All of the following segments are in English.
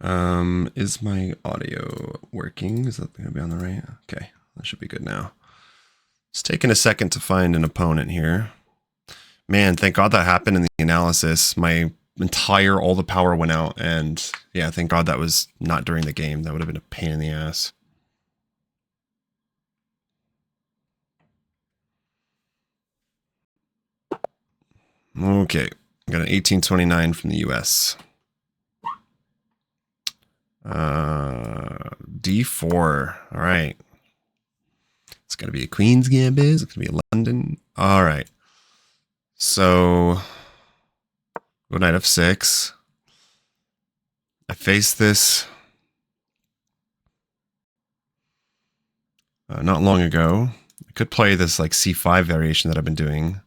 Is my audio working? Is that going to be on the right? Okay, that should be good now. It's taking a second to find an opponent here. Man, thank God that happened in the analysis. My all the power went out, and yeah, thank God that was not during the game. That would have been a pain in the ass. Okay, I got an 1829 from the US. D4. All right. It's going to be a Queen's Gambit. It's going to be a London. All right. So, go knight f6. I face this not long ago. I could play this like c5 variation that I've been doing.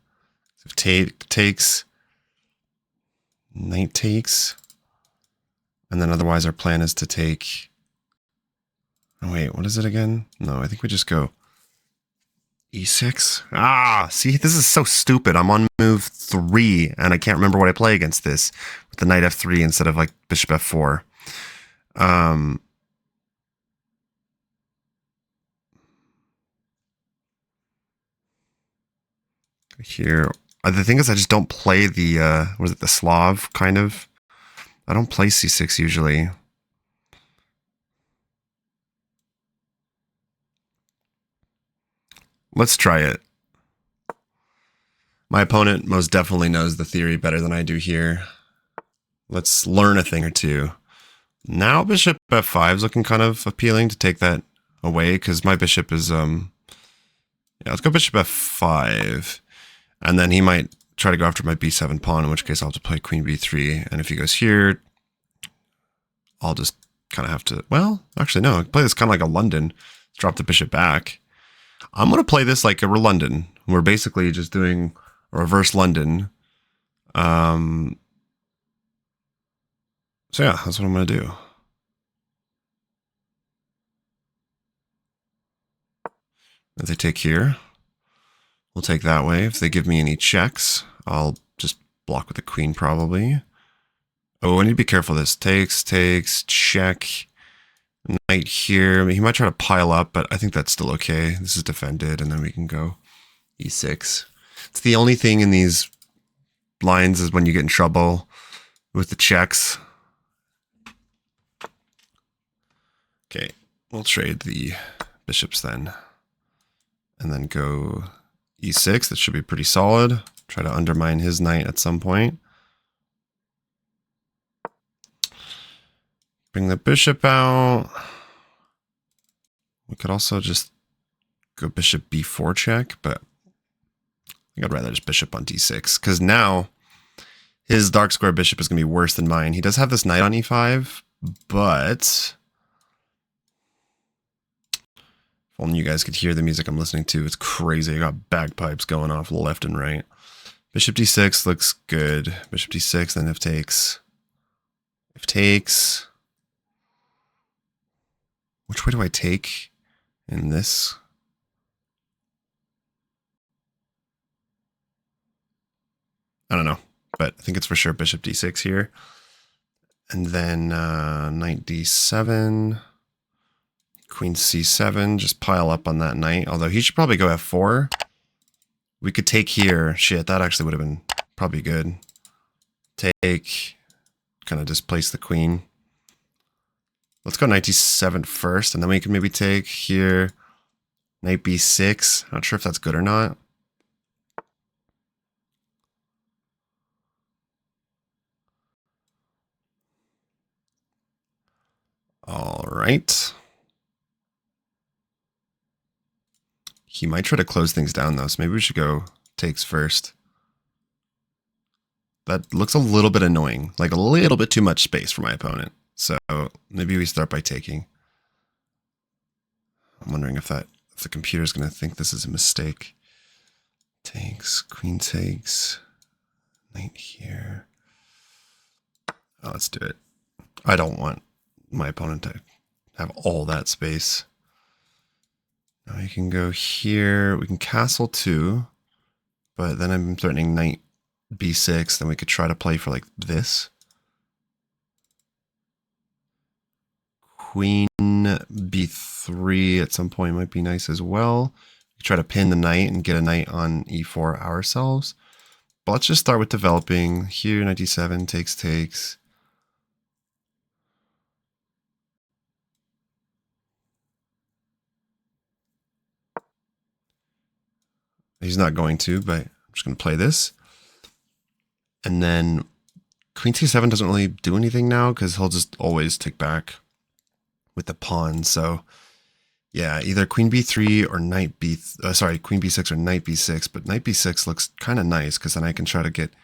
If takes, knight takes, and then otherwise our plan is to take. Oh wait, what is it again? No, I think we just go e6. Ah, see, this is so stupid. I'm on move 3, and I can't remember what I play against this with the knight f3 instead of like bishop f4. Here, the thing is, I just don't play the what is it, the Slav kind of. I don't play c6 usually. Let's try it. My opponent most definitely knows the theory better than I do here. Let's learn a thing or two. Now bishop f5 is looking kind of appealing to take that away, because my bishop is, yeah, let's go bishop f5. And then he might try to go after my b7 pawn, in which case I'll have to play queen b3. And if he goes here, I'll just kind of have to, well, actually no, I play this kind of like a London. Drop the bishop back. I'm going to play this like a London. We're basically just doing a reverse London. So yeah, that's what I'm going to do. If they take here, we'll take that way. If they give me any checks, I'll just block with the queen probably. Oh, I need to be careful. This takes, check. Knight here. I mean, he might try to pile up, but I think that's still okay. This is defended, and then we can go e6. It's the only thing in these lines is when you get in trouble with the checks. Okay, we'll trade the bishops then. And then go e6. That should be pretty solid. Try to undermine his knight at some point. Bring the bishop out. We could also just go bishop b4 check, but I think I'd rather just bishop on d6, because now his dark square bishop is going to be worse than mine. He does have this knight on e5, but if only you guys could hear the music I'm listening to. It's crazy. I got bagpipes going off left and right. Bishop d6 looks good. Bishop d6, then if takes. If takes. Which way do I take in this? I don't know, but I think it's for sure bishop d6 here. And then knight d7, queen c7, just pile up on that knight. Although he should probably go f4. We could take here. Shit, that actually would have been probably good. Take, kind of displace the queen. Let's go knight d7 first, and then we can maybe take here, knight b6. Not sure if that's good or not. All right. He might try to close things down, though, so maybe we should go takes first. That looks a little bit annoying, like a little bit too much space for my opponent. So maybe we start by taking. I'm wondering if the computer's going to think this is a mistake. Takes, queen takes, knight here. Oh, let's do it. I don't want my opponent to have all that space. Now we can go here. We can castle 2, but then I'm threatening knight b6. Then we could try to play for like this. queen b3 at some point might be nice as well. We try to pin the knight and get a knight on e4 ourselves. But let's just start with developing. Here, knight d7, takes. He's not going to, but I'm just going to play this. And then queen c7 doesn't really do anything now because he'll just always take back with the pawn. So yeah, either queen b3 or queen b6 or knight b6. But knight b6 looks kind of nice because then I can try to get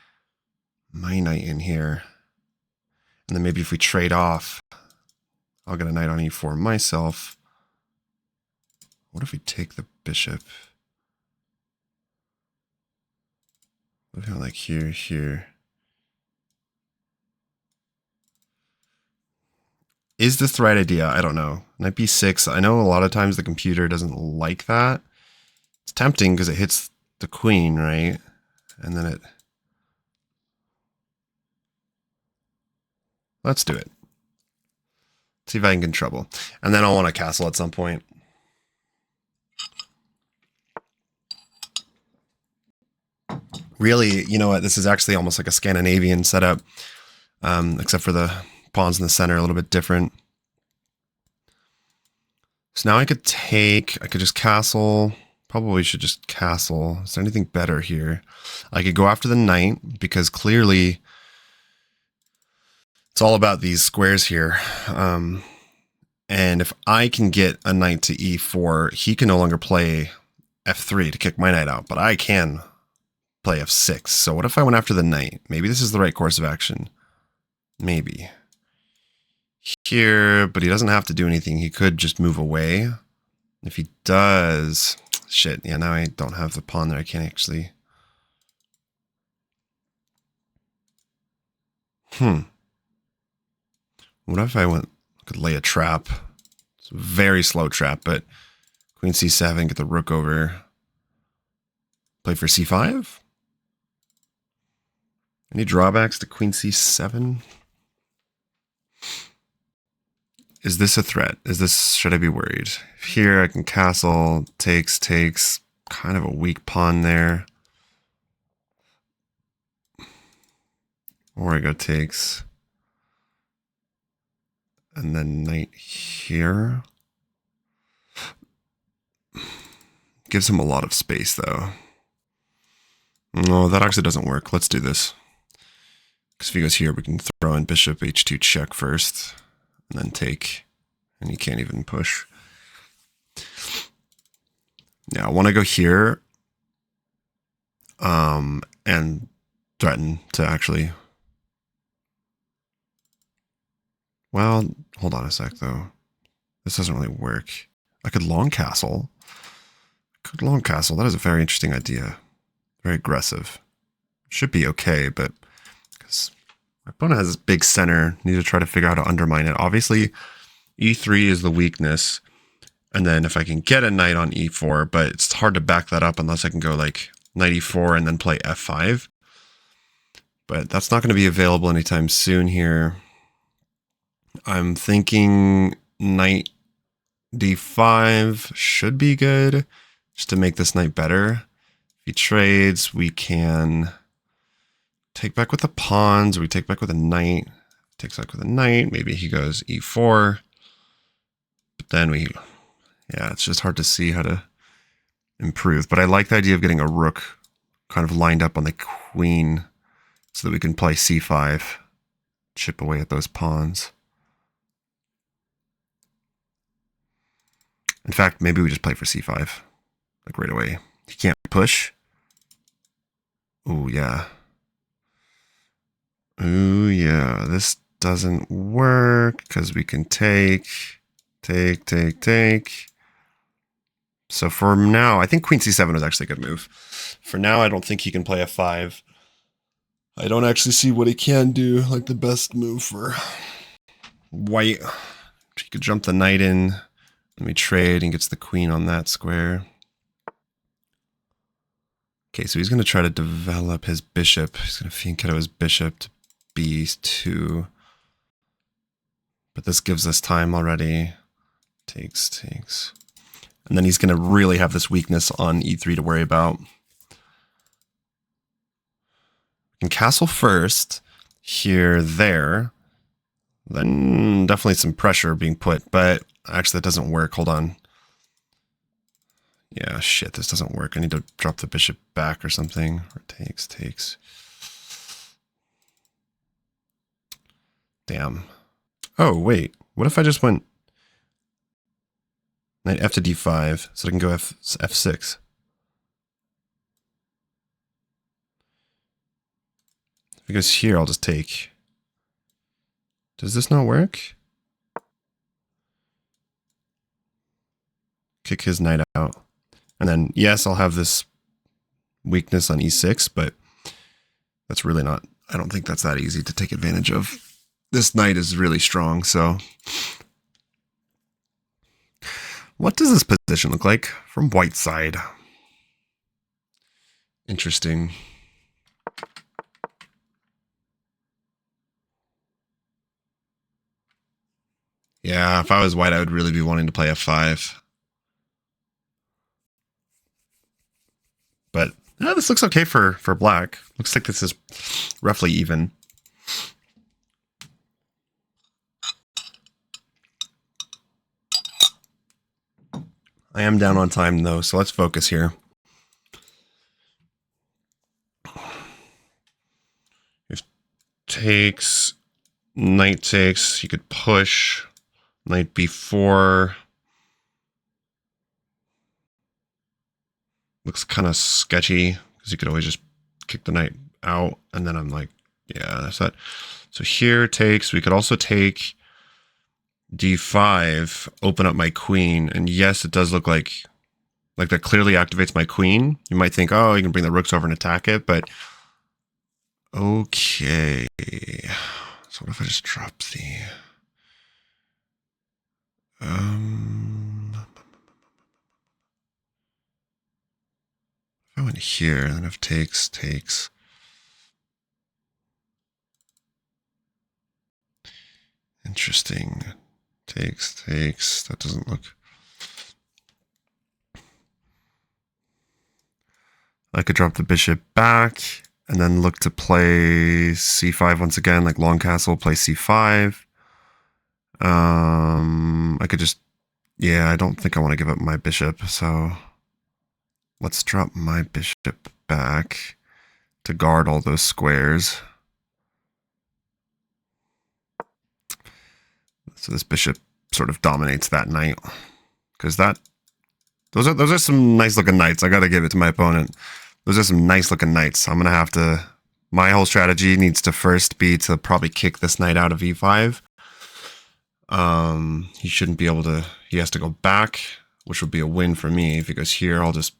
my knight in here. And then maybe if we trade off, I'll get a knight on e4 myself. What if we take the bishop? What if I like here? Is this the right idea? I don't know. Knight b6, I know a lot of times the computer doesn't like that. It's tempting because it hits the queen, right? And then it... Let's do it. See if I can get in trouble. And then I'll want to castle at some point. Really, you know what? This is actually almost like a Scandinavian setup, except for the pawns in the center, a little bit different. So now I could just castle. Probably should just castle. Is there anything better here? I could go after the knight because clearly it's all about these squares here. And if I can get a knight to e4, he can no longer play f3 to kick my knight out, but I can play f6. So what if I went after the knight? Maybe this is the right course of action. Maybe. Here, but he doesn't have to do anything. He could just move away. If he does... Shit, yeah, now I don't have the pawn there. I can't actually... What if I could lay a trap? It's a very slow trap, but queen c7, get the rook over. Play for c5? Any drawbacks to queen c7? Is this a threat? Should I be worried? Here I can castle, takes, kind of a weak pawn there. Or I go takes. And then knight here. Gives him a lot of space though. No, that actually doesn't work. Let's do this. Because if he goes here, we can throw in bishop h2 check first. And then take, and he can't even push. Yeah, I want to go here and threaten to actually... Well, hold on a sec, though. This doesn't really work. I could long castle. That is a very interesting idea. Very aggressive. Should be okay, but... because my opponent has this big center. Need to try to figure out how to undermine it. Obviously, e3 is the weakness. And then if I can get a knight on e4, but it's hard to back that up unless I can go like knight e4 and then play f5. But that's not going to be available anytime soon here. I'm thinking knight d5 should be good, just to make this knight better. If he trades, we can... take back with the pawns, we take back with a knight, takes back with a knight, maybe he goes e4, but then yeah, it's just hard to see how to improve. But I like the idea of getting a rook kind of lined up on the queen so that we can play c5, chip away at those pawns. In fact, maybe we just play for c5, like right away. He can't push. Oh, yeah. Ooh, yeah, this doesn't work because we can take. So for now, I think queen c7 was actually a good move. For now, I don't think he can play f5. I don't actually see what he can do, like the best move for white. He could jump the knight in. Let me trade and gets the queen on that square. Okay, so he's going to try to develop his bishop. He's going to fianchetto his bishop to b2. But this gives us time already. Takes. And then he's going to really have this weakness on e3 to worry about. And castle first, here, there. Then definitely some pressure being put, but actually that doesn't work. Hold on. Yeah, shit, this doesn't work. I need to drop the bishop back or something. Or takes. Damn. Oh, wait. What if I just went knight f to d5 so I can go f6? If it goes here, I'll just take. Does this not work? Kick his knight out. And then, yes, I'll have this weakness on e6, but that's really not, I don't think that's that easy to take advantage of. This knight is really strong, so. What does this position look like from white side? Interesting. Yeah, if I was white, I would really be wanting to play f5. But this looks okay for black. Looks like this is roughly even. I am down on time though, so let's focus here. If takes, knight takes, you could push, knight b4. Looks kind of sketchy because you could always just kick the knight out, and then I'm like, yeah, that's that. So here takes, we could also take d5, open up my queen, and yes, it does look like that clearly activates my queen. You might think, oh, you can bring the rooks over and attack it, but okay. So what if I just drop the if I went here, then if takes. Interesting. Takes. That doesn't look. I could drop the bishop back and then look to play c5 once again, like long castle, play c5. I could just, yeah, I don't think I want to give up my bishop, so let's drop my bishop back to guard all those squares. So this bishop sort of dominates that knight, because those are some nice looking knights. I got to give it to my opponent. Those are some nice looking knights. I'm going to have to, my whole strategy needs to first be to probably kick this knight out of e5. He shouldn't be able to, he has to go back, which would be a win for me. If he goes here, I'll just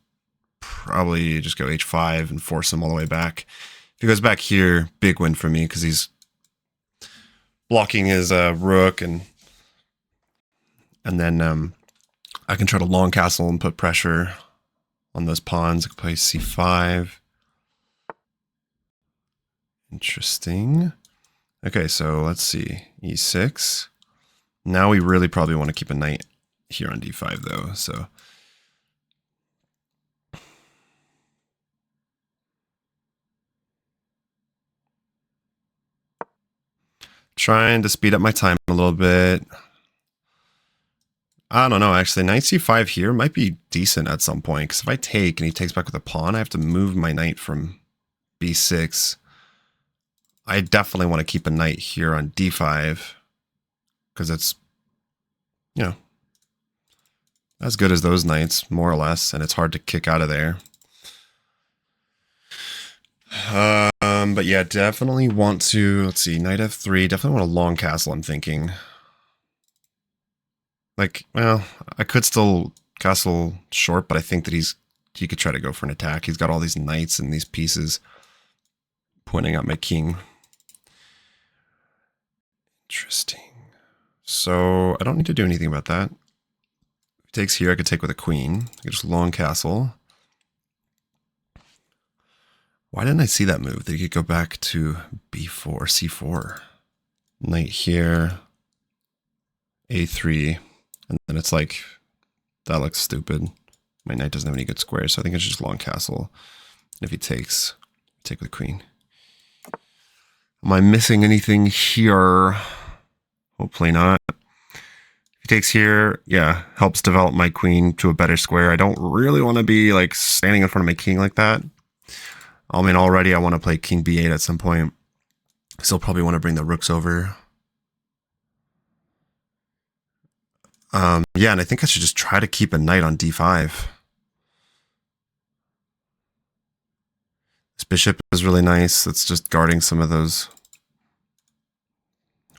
probably just go h5 and force him all the way back. If he goes back here, big win for me because he's blocking his rook, and then I can try to long castle and put pressure on those pawns. I can play c5. Interesting. Okay, so let's see. e6. Now we really probably want to keep a knight here on d5 though, so. Trying to speed up my time a little bit. I don't know, actually. Knight c5 here might be decent at some point, because if I take and he takes back with a pawn, I have to move my knight from b6. I definitely want to keep a knight here on d5, because it's, you know, as good as those knights, more or less, and it's hard to kick out of there. But yeah, definitely want to, let's see, knight f3, definitely want a long castle, I'm thinking. Like, well, I could still castle short, but I think that he could try to go for an attack. He's got all these knights and these pieces pointing at my king. Interesting. So I don't need to do anything about that. If he takes here, I could take with a queen. I could just long castle. Why didn't I see that move? That he could go back to b4, c4. Knight here. a3, and then it's like, that looks stupid. My knight doesn't have any good squares, so I think it's just long castle. And if he takes, take with queen. Am I missing anything here? Hopefully not. If he takes here, yeah, helps develop my queen to a better square. I don't really want to be like standing in front of my king like that. I mean, already I want to play king b8 at some point. Still probably want to bring the rooks over. Yeah, and I think I should just try to keep a knight on d5. This bishop is really nice. It's just guarding some of those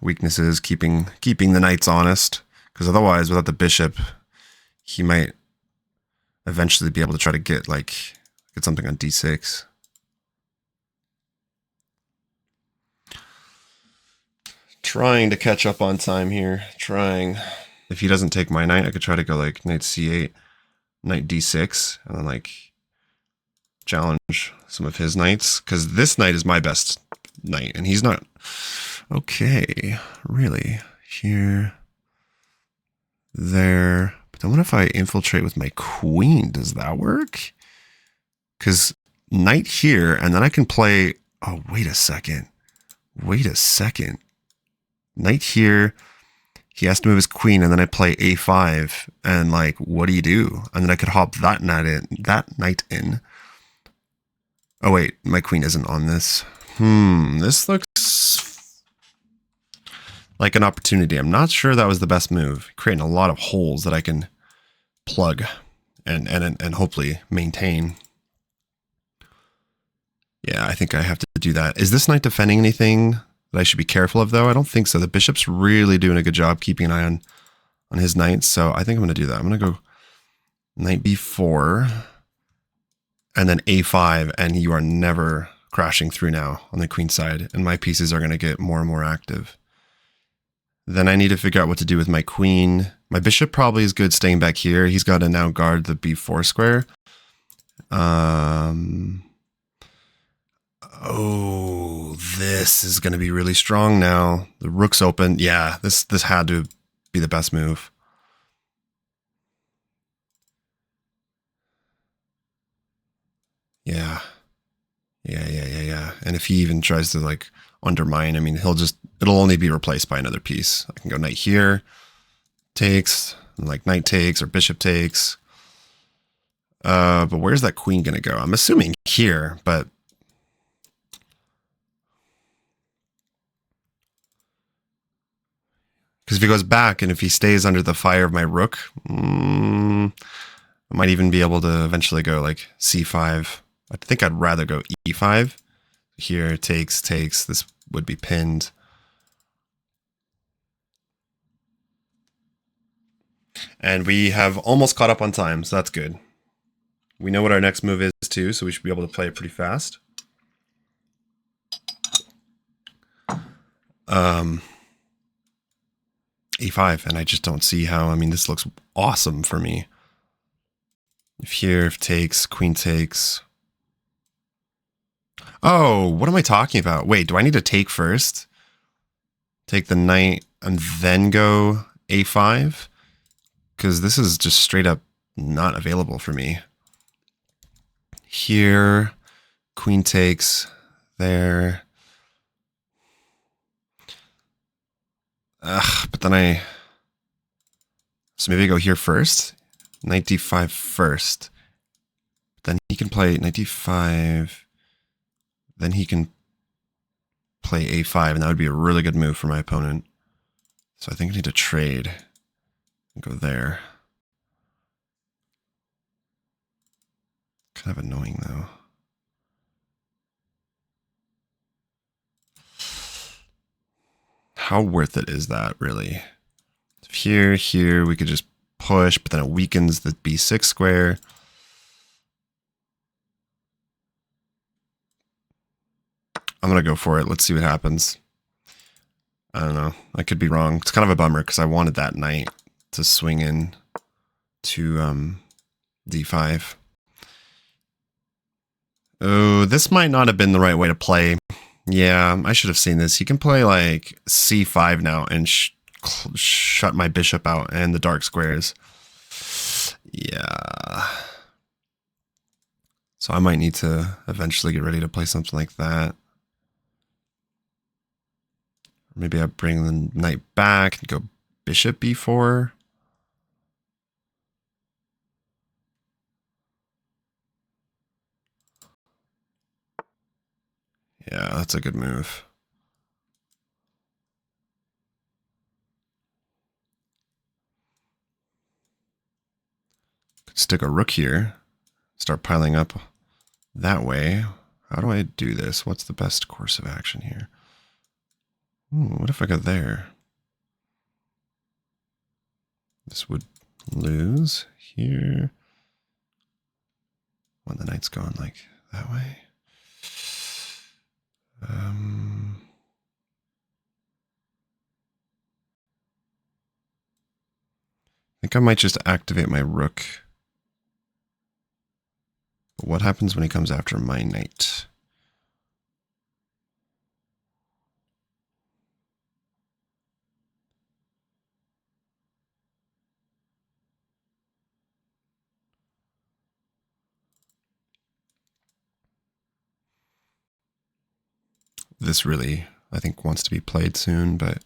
weaknesses, keeping the knights honest. Because otherwise, without the bishop, he might eventually be able to try to get something on d6. Trying to catch up on time here. Trying. If he doesn't take my knight, I could try to go like knight c8, knight d6, and then like challenge some of his knights. Because this knight is my best knight, and he's not. Okay, really? Here, there. But then what if I infiltrate with my queen? Does that work? Because knight here, and then I can play... Oh, wait a second. Wait a second. Knight here. He has to move his queen, and then I play a5. And, like, what do you do? And then I could hop that knight in. Oh, wait. My queen isn't on this. This looks like an opportunity. I'm not sure that was the best move. Creating a lot of holes that I can plug and hopefully maintain. Yeah, I think I have to do that. Is this knight defending anything that I should be careful of, though? I don't think so. The bishop's really doing a good job keeping an eye on his knights, so I think I'm going to do that. I'm going to go knight b4 and then a5, and you are never crashing through now on the queen side, and my pieces are going to get more and more active. Then I need to figure out what to do with my queen. My bishop probably is good staying back here. He's got to now guard the b4 square. Oh, this is going to be really strong now. The rook's open. Yeah, this had to be the best move. Yeah. And if he even tries to like undermine, I mean, it'll only be replaced by another piece. I can go knight here, takes, and like knight takes or bishop takes. But where's that queen going to go? I'm assuming here, but because if he goes back and if he stays under the fire of my rook, I might even be able to eventually go like c5. I think I'd rather go e5. Here, takes. This would be pinned. And we have almost caught up on time, so that's good. We know what our next move is too, so we should be able to play it pretty fast. e5, and I just don't see how. I mean, this looks awesome for me. If takes, queen takes. Oh, what am I talking about? Wait, do I need to take first? Take the knight and then go a5? Because this is just straight up not available for me. Here, queen takes, there. But then so maybe I go here first. Knight d5 first. Then he can play knight d5. Then he can play a5, and that would be a really good move for my opponent. So I think I need to trade and go there. Kind of annoying, though. How worth it is that, really? Here, we could just push, but then it weakens the b6 square. I'm going to go for it. Let's see what happens. I don't know. I could be wrong. It's kind of a bummer because I wanted that knight to swing in to d5. Oh, this might not have been the right way to play. Yeah, I should have seen this. He can play like c5 now and shut my bishop out and the dark squares. Yeah. So I might need to eventually get ready to play something like that. Maybe I bring the knight back and go bishop b4. Yeah, that's a good move. Could stick a rook here. Start piling up that way. How do I do this? What's the best course of action here? What if I go there? This would lose here. When the knight's going like that way. I think I might just activate my rook. But what happens when he comes after my knight? This really, I think, wants to be played soon, but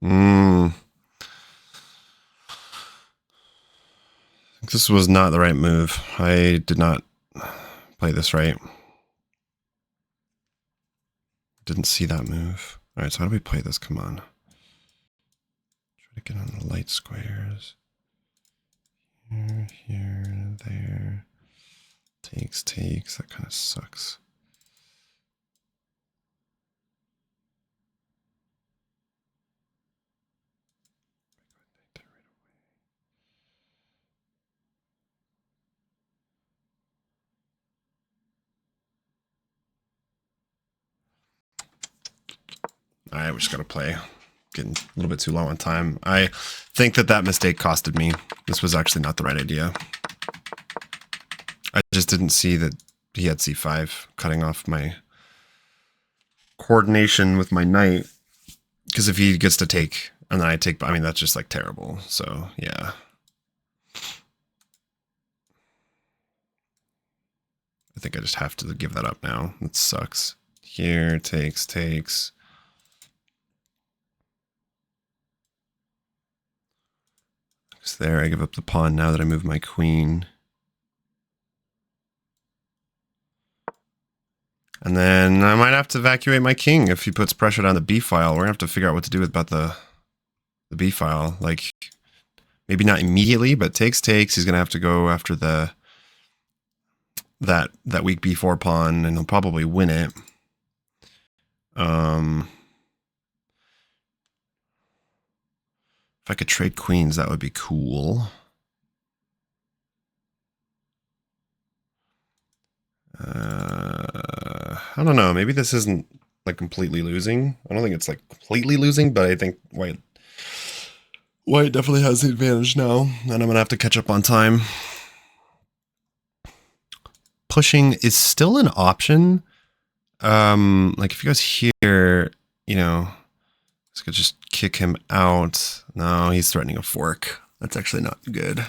I think this was not the right move. I did not play this right. Didn't see that move. All right, so how do we play this? Come on. Try to get on the light squares. Here, here, there. Takes. That kind of sucks. All right, we just got to play. Getting a little bit too low on time. I think that mistake costed me. This was actually not the right idea. I just didn't see that he had c5, cutting off my coordination with my knight. Because if he gets to take, and then I take, I mean, that's just like terrible. So, yeah. I think I just have to give that up now. It sucks. Here, takes. So there, I give up the pawn now that I move my queen. And then I might have to evacuate my king if he puts pressure down the b file. We're going to have to figure out what to do about the b file. Like, maybe not immediately, but takes. He's going to have to go after that weak b4 pawn, and he'll probably win it. If I could trade queens, that would be cool. I don't know. Maybe this isn't like completely losing. I don't think it's like completely losing, but I think white definitely has the advantage now, and I'm gonna have to catch up on time. Pushing is still an option. Like if he goes here, you know, this could just kick him out. No, he's threatening a fork. That's actually not good.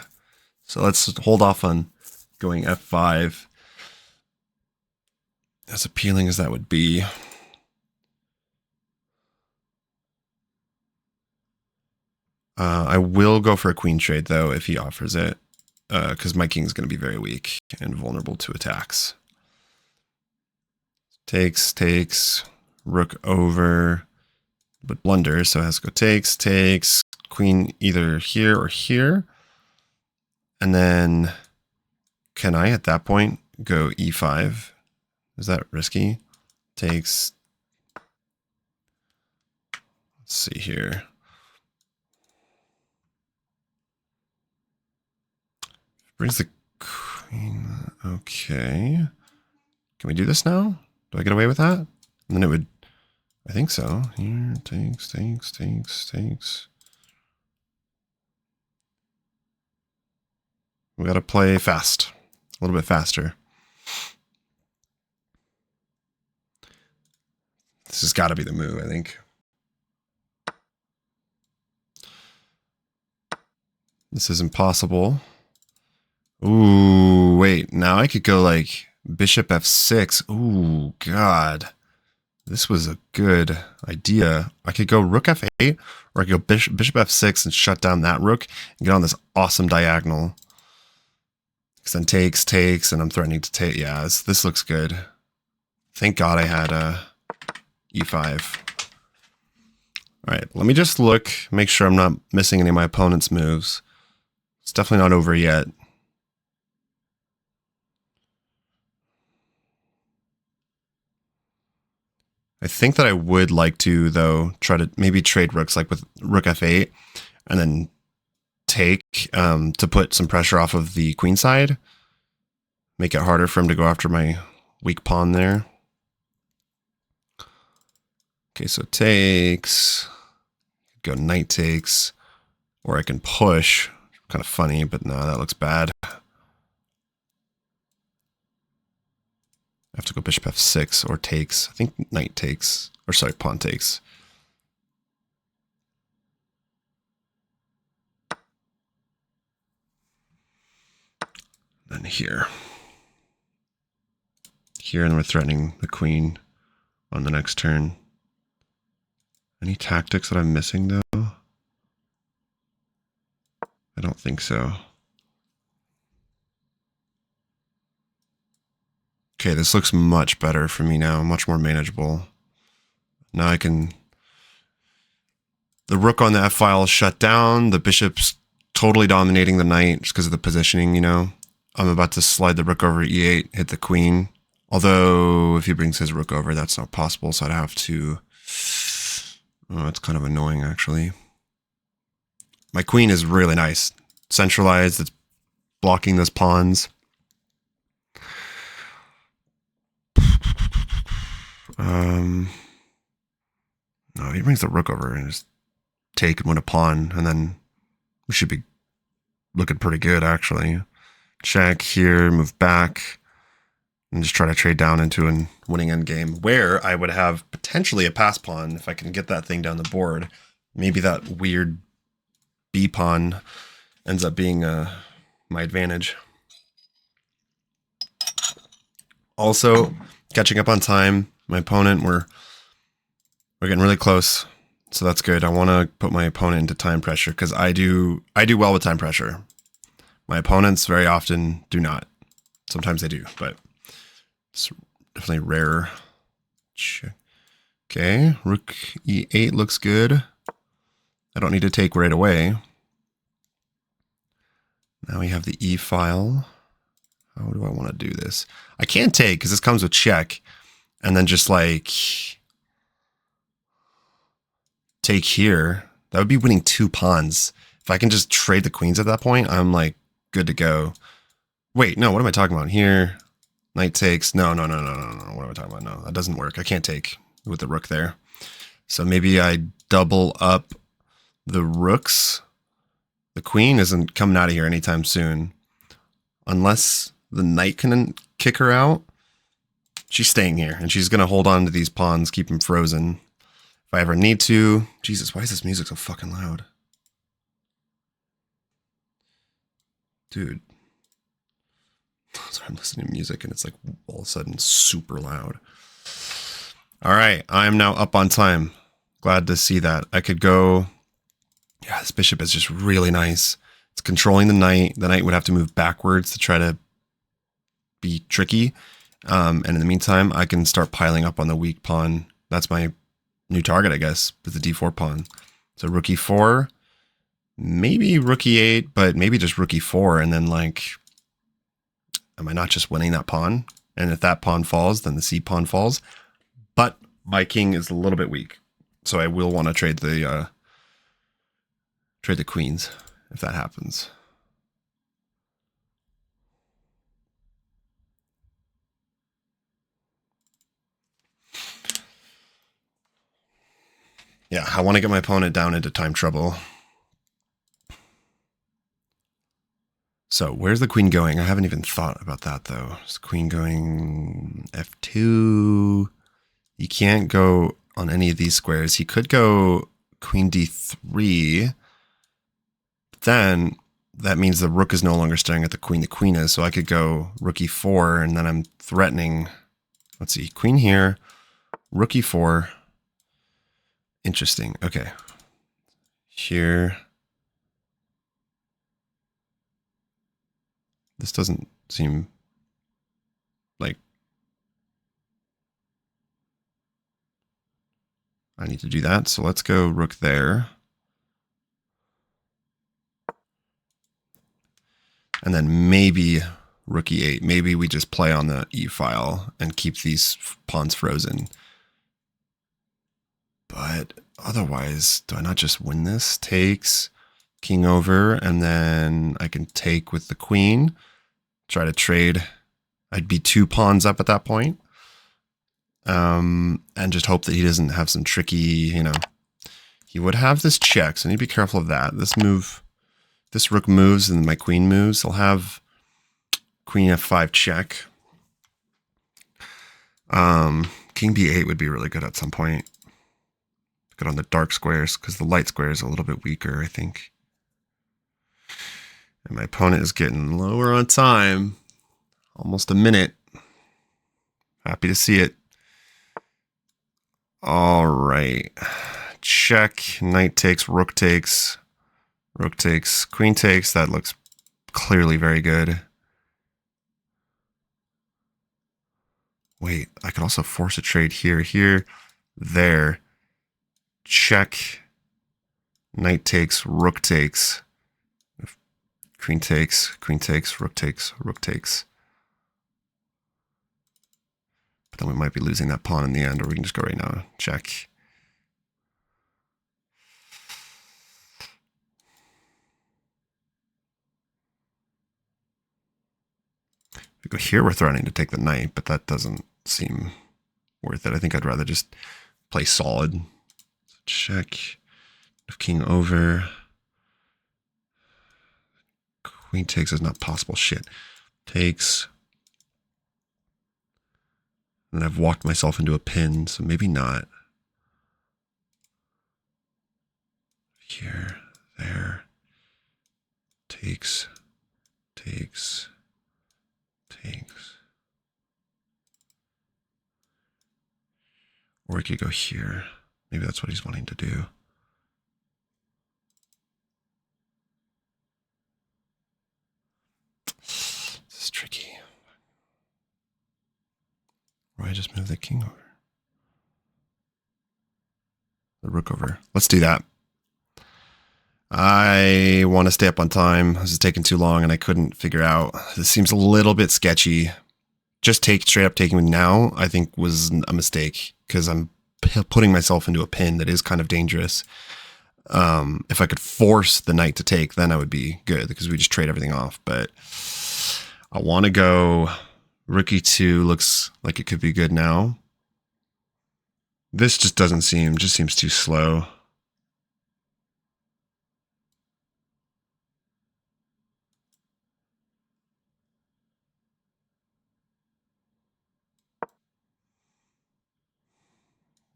So let's hold off on going f5. As appealing as that would be. I will go for a queen trade, though, if he offers it, because my king's going to be very weak and vulnerable to attacks. Takes, rook over, but blunder, so it has to go takes, queen either here or here. And then can I, at that point, go e5? Is that risky? Takes. Let's see here. Brings the queen. Okay. Can we do this now? Do I get away with that? And then it would, I think so. Here, takes. We got to play fast, a little bit faster. This has got to be the move, I think. This is impossible. Ooh, wait. Now I could go like bishop f6. Ooh, God. This was a good idea. I could go rook f8, or I could go bishop f6 and shut down that rook and get on this awesome diagonal. Because then takes, and I'm threatening to take. Yeah, this looks good. Thank God I had e5. All right, let me just look, make sure I'm not missing any of my opponent's moves. It's definitely not over yet. I think that I would like to, though, try to maybe trade rooks, like with rook f8, and then take to put some pressure off of the queen side. Make it harder for him to go after my weak pawn there. Okay, so takes. Go knight takes. Or I can push. Kind of funny, but no, that looks bad. I have to go bishop f6 or takes. I think knight takes. Or sorry, pawn takes. Then here. Here, and we're threatening the queen on the next turn. Any tactics that I'm missing, though? I don't think so. Okay, this looks much better for me now, much more manageable. Now I can... The rook on the f-file is shut down, the bishop's totally dominating the knight just because of the positioning, you know? I'm about to slide the rook over e8, hit the queen. Although, if he brings his rook over, that's not possible, so I'd have to... Oh, it's kind of annoying, actually. My queen is really nice. Centralized, it's blocking those pawns. No, he brings the rook over and just take and win a pawn, and then we should be looking pretty good, actually. Check here, move back, and just try to trade down into a winning endgame, where I would have potentially a pass pawn if I can get that thing down the board. Maybe that weird B pawn ends up being my advantage. Also, catching up on time. My opponent, we're getting really close, so that's good. I want to put my opponent into time pressure because I do well with time pressure. My opponents very often do not. Sometimes they do, but it's definitely rarer. Okay, rook e8 looks good. I don't need to take right away. Now we have the e file. How do I want to do this? I can't take because this comes with check, and then just like take here. That would be winning 2 pawns. If I can just trade the queens at that point, I'm like good to go. Wait, no, what am I talking about here? Knight takes. No. What am I talking about? No, that doesn't work. I can't take with the rook there. So maybe I double up the rooks. The queen isn't coming out of here anytime soon. Unless the knight can kick her out. She's staying here, and she's going to hold on to these pawns, keep them frozen. If I ever need to... Jesus, why is this music so fucking loud? Dude. Sorry, I'm listening to music, and it's like all of a sudden super loud. All right, I'm now up on time. Glad to see that. I could go... Yeah, this bishop is just really nice. It's controlling the knight. The knight would have to move backwards to try to be tricky. And in the meantime, I can start piling up on the weak pawn. That's my new target, I guess, with the d4 pawn. So rook e4, maybe rook e8, but maybe just rook e4. And then, like, am I not just winning that pawn? And if that pawn falls, then the c pawn falls. But my king is a little bit weak. So I will want to trade the queens if that happens. Yeah, I want to get my opponent down into time trouble. So where's the queen going? I haven't even thought about that though. Is the queen going f2? You can't go on any of these squares. He could go queen d3. Then that means the rook is no longer staring at the queen. The queen is. So I could go rook e4, and then I'm threatening. Let's see, queen here, rook e4. Interesting. Okay. Here. This doesn't seem like I need to do that. So let's go rook there. And then maybe rook e8. Maybe we just play on the e file and keep these pawns frozen. But otherwise, do I not just win this? Takes, king over, and then I can take with the queen. Try to trade. I'd be 2 pawns up at that point. And just hope that he doesn't have some tricky, you know. He would have this check, so I need to be careful of that. This move, this rook moves and my queen moves. I'll have queen f5 check. King b8 would be really good at some point. Good on the dark squares, because the light square is a little bit weaker, I think. And my opponent is getting lower on time. Almost a minute. Happy to see it. All right. Check. Knight takes. Rook takes. Rook takes. Queen takes. That looks clearly very good. Wait, I could also force a trade here, here, there. Check. Knight takes. Rook takes. Queen takes. Queen takes. Rook takes. Rook takes. But then we might be losing that pawn in the end, or we can just go right now. Check. If we go here, we're threatening to take the knight, but that doesn't seem worth it. I think I'd rather just play solid. Check. King over. Queen takes is not possible. Shit. Takes. And I've walked myself into a pin, so maybe not. Here, there. Takes. Takes. Takes. Or we could go here. Maybe that's what he's wanting to do. This is tricky. Or I just move the king over. The rook over. Let's do that. I want to stay up on time. This is taking too long and I couldn't figure out. This seems a little bit sketchy. Just straight up taking me now, I think was a mistake because I'm putting myself into a pin that is kind of dangerous. If I could force the knight to take, then I would be good because we just trade everything off. But I want to go rook e2. Looks like it could be good now. This just doesn't seem, just seems too slow.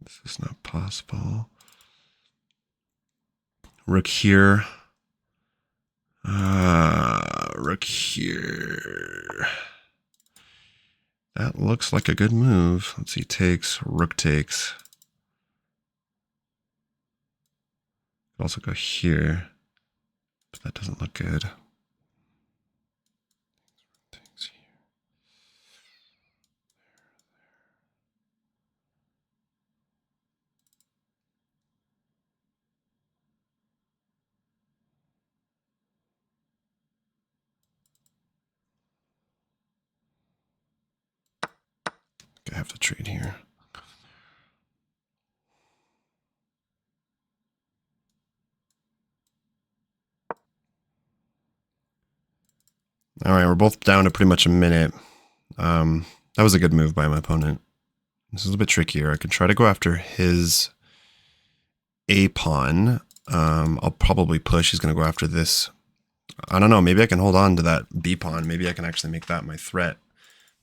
This is not possible. Rook here. Rook here. That looks like a good move. Let's see, takes, rook takes. Could also go here, but that doesn't look good. Takes here. I have to trade here. All right, we're both down to pretty much a minute. That was a good move by my opponent. This is a bit trickier. I could try to go after his A pawn. I'll probably push. He's going to go after this I don't know. Maybe I can hold on to that B pawn. Maybe I can actually make that my threat.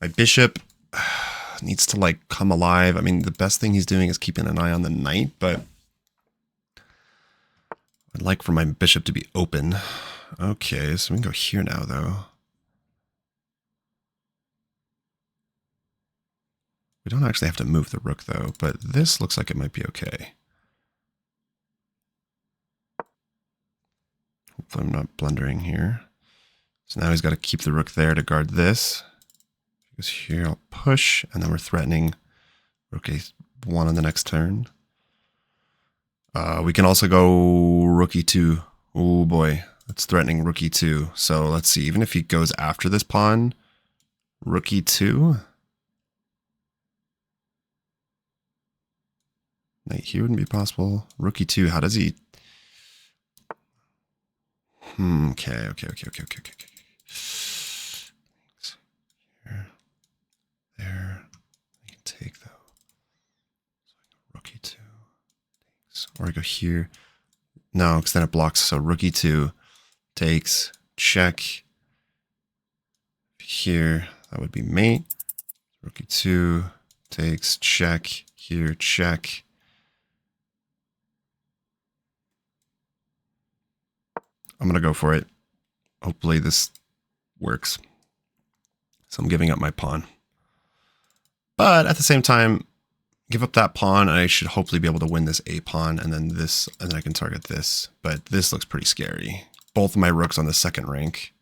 My bishop needs to like come alive. I mean, the best thing he's doing is keeping an eye on the knight, but I'd like for my bishop to be open. Okay, so we can go here now, though. We don't actually have to move the rook, though, but this looks like it might be okay. Hopefully I'm not blundering here. So now he's got to keep the rook there to guard this. Because here I'll push, and then we're threatening rook a1 on the next turn. We can also go rook e2. Oh boy, that's threatening rook e2. So let's see, even if he goes after this pawn, rook e2. Knight here wouldn't be possible. Rook e2, how does he... Okay. Here, there, I can take though. Rook e2, or I go here. No, because then it blocks. So rook e2 takes, check. Here, that would be mate. Rook e2 takes, check. Here, check. I'm gonna go for it. Hopefully this works. So I'm giving up my pawn. But at the same time, give up that pawn, and I should hopefully be able to win this a pawn, and then this, and then I can target this. But this looks pretty scary. Both of my rooks on the second rank.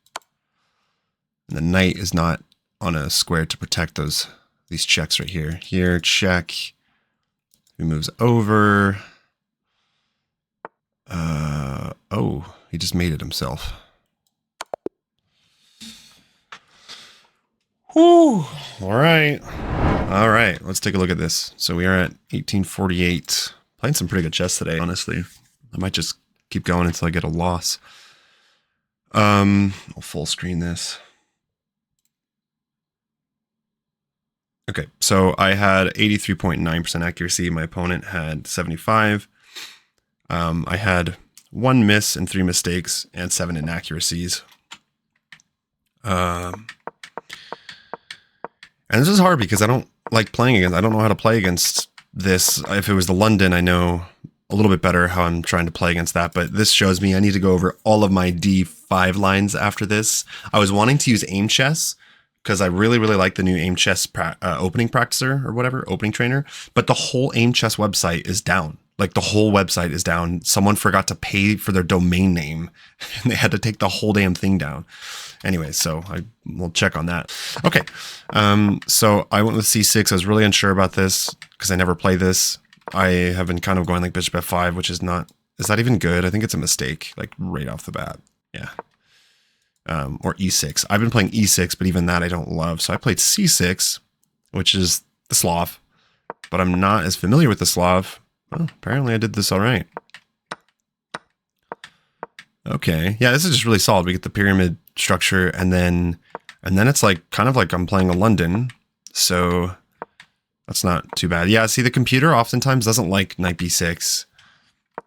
And the knight is not on a square to protect these checks right here. Here, check. He moves over. Oh, he just made it himself. Whew. All right. Let's take a look at this. So we are at 1848. Playing some pretty good chess today, honestly. I might just keep going until I get a loss. I'll full screen this. Okay, so I had 83.9% accuracy. My opponent had 75. I had 1 miss and 3 mistakes and 7 inaccuracies. And this is hard because I don't like playing against, I don't know how to play against this. If it was the London, I know a little bit better how I'm trying to play against that, but this shows me I need to go over all of my D5 lines after this. I was wanting to use aim chess because I really like the new aim chess opening practicer or whatever, opening trainer, but the whole aim chess website is down. Like the whole website is down. Someone forgot to pay for their domain name and they had to take the whole damn thing down. Anyway, so I will check on that. Okay, so I went with c6. I was really unsure about this because I never play this. I have been kind of going like bishop f5, which is not, is that even good? I think it's a mistake, like right off the bat. Yeah. Or e6. I've been playing e6, but even that I don't love. So I played c6, which is the Slav, but I'm not as familiar with the Slav. Well, apparently I did this all right. Okay, yeah, this is just really solid. We get the pyramid structure, and then it's like kind of like I'm playing a London, so that's not too bad. Yeah, see, the computer oftentimes doesn't like knight b6.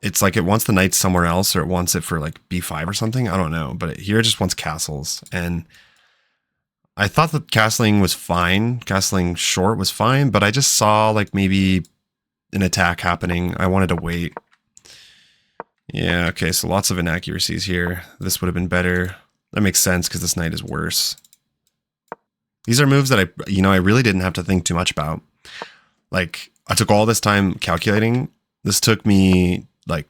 It's like it wants the knight somewhere else, or it wants it for like b5 or something. I don't know, but here it just wants castles, and I thought that castling was fine. Castling short was fine, but I just saw like maybe an attack happening. I wanted to wait. Yeah, okay, so lots of inaccuracies here. This would have been better. That makes sense because this knight is worse. These are moves that I really didn't have to think too much about. Like, I took all this time calculating. This took me like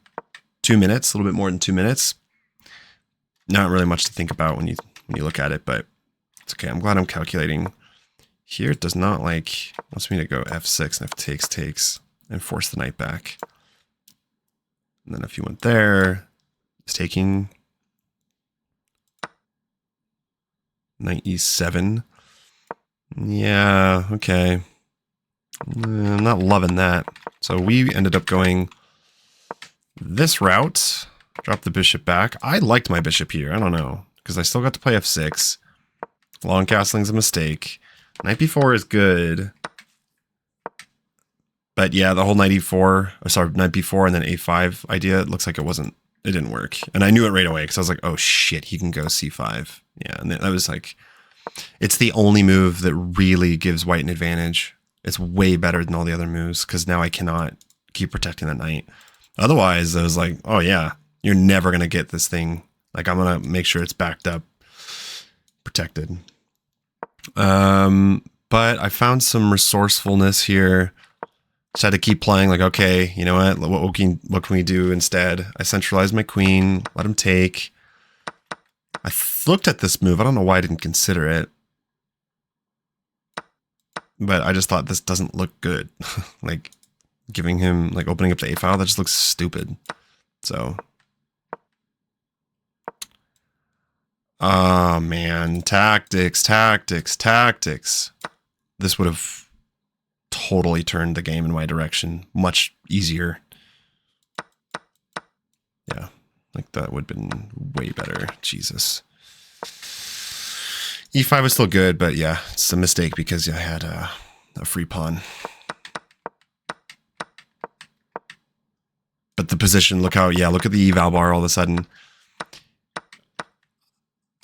2 minutes, a little bit more than 2 minutes. Not really much to think about when you look at it, but it's okay. I'm glad I'm calculating. Here it does not like, wants me to go f6 and if takes, and force the knight back. And then if you went there, it's taking knight e7. Yeah, okay. I'm not loving that. So we ended up going this route. Drop the bishop back. I liked my bishop here. I don't know, because I still got to play f6. Long castling's a mistake. Knight b4 is good. But yeah, the whole knight e4, or sorry, knight b4 and then a5 idea, it looks like it wasn't it didn't work. And I knew it right away because I was like, oh shit, he can go c5. Yeah, and that was like, it's the only move that really gives white an advantage. It's way better than all the other moves because now I cannot keep protecting that knight. Otherwise, I was like, oh yeah, you're never going to get this thing. Like, I'm going to make sure it's backed up, protected. But I found some resourcefulness here. Just had to keep playing like, okay, you know what can we do instead? I centralized my queen, let him take. I looked at this move. I don't know why I didn't consider it. But I just thought this doesn't look good. Like giving him, like opening up the A file, that just looks stupid. So. Oh man, tactics. This would have totally turned the game in my direction. Much easier. Yeah, like that would have been way better. Jesus. E5 was still good, but yeah, it's a mistake because I had a free pawn. But the position, look at the eval bar all of a sudden.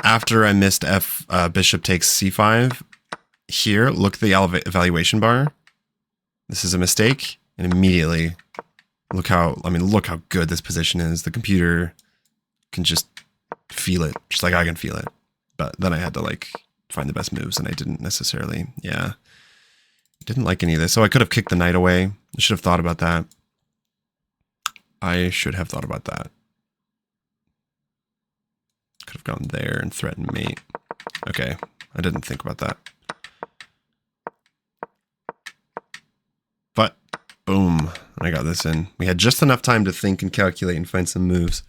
After I missed bishop takes c5, here, look at the evaluation bar. This is a mistake, and immediately, look how good this position is. The computer can just feel it, just like I can feel it. But then I had to like find the best moves, and I didn't necessarily, didn't like any of this. So I could have kicked the knight away. I should have thought about that. Could have gone there and threatened mate. Okay, I didn't think about that. But, boom, I got this in. We had just enough time to think and calculate and find some moves.